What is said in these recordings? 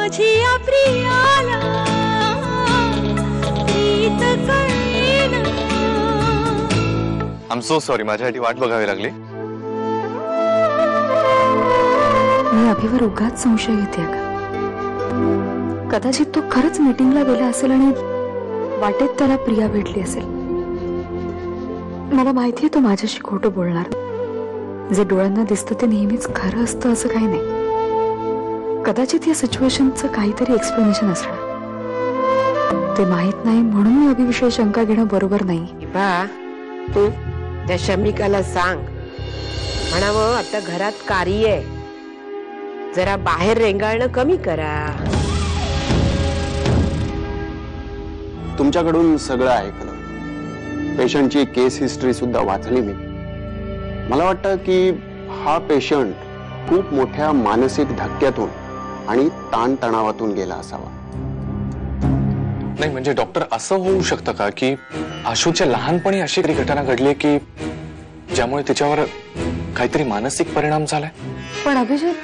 माझिया प्रियाला प्रीत कळेना। I am so sorry, माझ्यासाठी वाट बघावी लागली। मी अभिवर उगाच संशय घेते का? कदाचित तो खरंच मीटिंगला गेला असेल आणि वाटेत त्याला प्रिया भेटली असेल। मला माहितीये तो माझ्याशी खोटं बोलणार। जे डोळ्यांना दिसतं ते नेहमीच खरं असतं असं काही नाही। कदाचित या सिच्युएशनचं काहीतरी एक्सप्लेनेशन असणार, ते माहित नाही म्हणून मी अभिविषयी शंका घेणं बरोबर नाही। बा तू त्या शमिकाला सांग, म्हणावं आता घरात कार्य आहे, जरा बाहेर रेंगाळणं कमी करा। तुमच्याकडून सगळं ऐकलं, पेशंटची केस हिस्ट्री सुद्धा वाचली मी। मला वाटतं की हा पेशंट खूप मोठ्या मानसिक धक्क्यातून आणि ताणतणावातून गेला असावा। नाही म्हणजे डॉक्टर, असं होऊ शकतं का की आशूच्या लहानपणी अशी काही घटना घडली की ज्यामुळे तिच्यावर काहीतरी मानसिक परिणाम झालाय? पण अभिजित,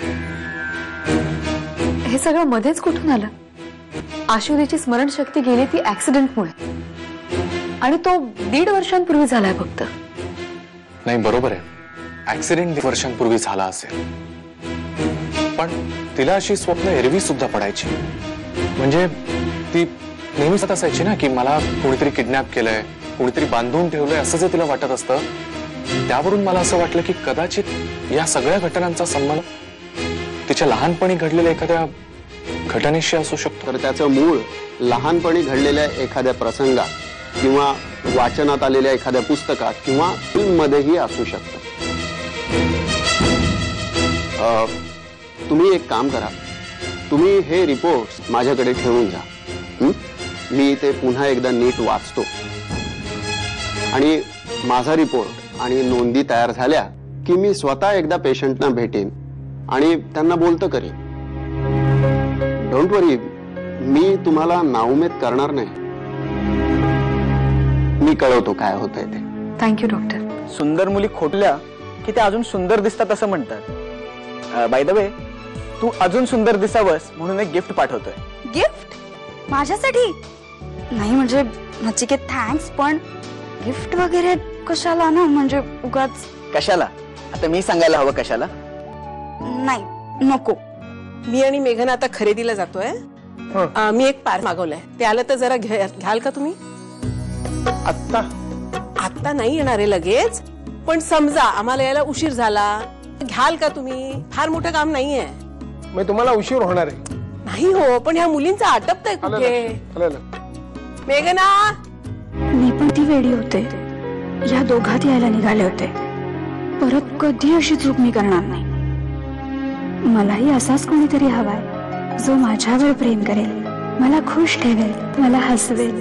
हे सगळं मध्येच कुठून आलं? आशुरीची स्मरणशक्ती गेली ती ऍक्सिडेंटमुळे, आणि तो 1.5 वर्षांपूर्वी झालाय फक्त। नाही बरोबर आहे, ऍक्सिडेंट 1 वर्षांपूर्वी झाला असेल, पण तिला अशी स्वप्न एरवी सुद्धा पडायची। म्हणजे ती नेहमीच असायची ना की मला कोणीतरी किडनॅप केलंय, कोणीतरी बांधून ठेवलंय असं जर तिला वाटत असतं, त्यावरून मला असं वाटलं की कदाचित या सगळ्या घटनांचा संबंध तिच्या लहानपणी घडलेल्या एखाद्या घटनेशी असू शकतो। तर त्याचं मूळ लहानपणी घडलेल्या एखाद्या प्रसंगात किंवा वाचनात आलेल्या एखाद्या पुस्तकात किंवा फिल्ममध्येही असू शकतं। तुम्ही एक काम करा, तुम्ही हे रिपोर्ट्स माझ्याकडे ठेवून जा। मी ते पुन्हा एकदा नीट वाचतो आणि माझा रिपोर्ट आणि नोंदी तयार झाल्या की मी स्वतः एकदा पेशंटना भेटेन आणि त्यांना बोलतं करीन। डोंट वरी, मी तुम्हाला नाउमेद करणार नाही। मी कळवतो काय होतंय ते। Thank you doctor. सुंदर मुली खोटल्या की त्या अजून सुंदर दिसतात असं म्हणतात। बाय द वे, तू अजून सुंदर दिसावस म्हणून एक गिफ्ट पाठवतोय। गिफ्ट माझ्यासाठी? नाही म्हणजे नचिकेत थँक्स, पण गिफ्ट वगैरे कशाला ना, म्हणजे उगाच। कशाला? आता मी सांगायला हवं कशाला? नाही नको। मी आणि मेघन आता खरेदीला जातोय। मी एक पार्सल मागवलंय, ते आलं तर जरा घ्याल का तुम्ही? आत्ता? आता नाही येणार आहे लगेच, पण समजा आम्हाला यायला उशीर झाला, घ्याल का तुम्ही? फार मोठं काम नाहीये। मग तुम्हाला उशीर होणार आहे? नाही हो, पण ह्या मुलींचं आटपतंय कुठे? मेघना, मी पण ती वेडी होते, या दोघात यायला निघाले होते। परत कधी अशी चूक मी करणार नाही। मलाही असाच कोणीतरी हवाय जो माझ्यावर प्रेम करेल, मला खुश ठेवेल, मला हसवेल।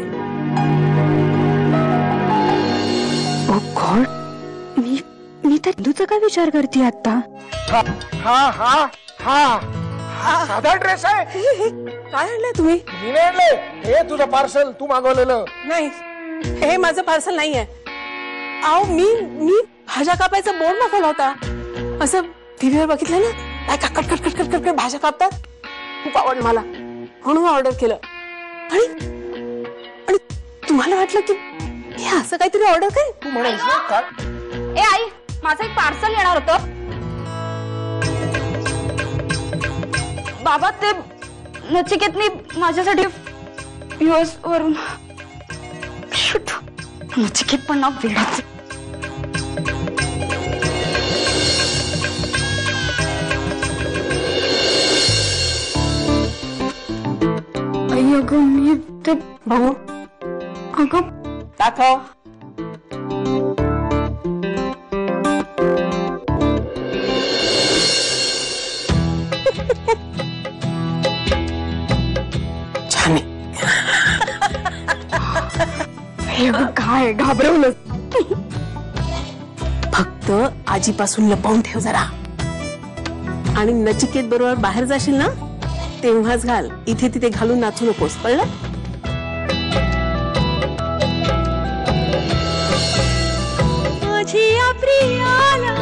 ओ गॉड, मी तर इंदूचा काय विचार करते आता? हा हा हा हा, साधा ड्रेस आहे। काय आणलंय तुम्ही? मी नाही आणलंय, हे तुझं पार्सल तू मागवलेलं। नाही, हे माझं पार्सल नाहीये। अहो मी भाज्या कापायचा बोर्ड मागवला होता, असं टीव्हीवर बघितलं ना, काय cut cut cut cut cut भाज्या कापतात, खूप आवडलं मला म्हणून ऑर्डर केलं। आणि तुम्हाला वाटलं की हे असं काहीतरी ऑर्डर काय? तू म्हणालीस ना काय? ए आई, माझं एक पार्सल येणार होतं बाबा, ते नचिकेतनी माझ्यासाठी यूएस वरून। नचिकेत पण ना वेळाच। आई अगं, मी ते भाऊ अगं दाखव। छान आहे। काय घाबरवलं? फक्त आजीपासून लपवून ठेव जरा, आणि नचिकेत बरोबर बाहेर जाशील ना तेव्हाच घाल, इथे तिथे घालून नाचू नकोस, कळलं? माझिया प्रियाला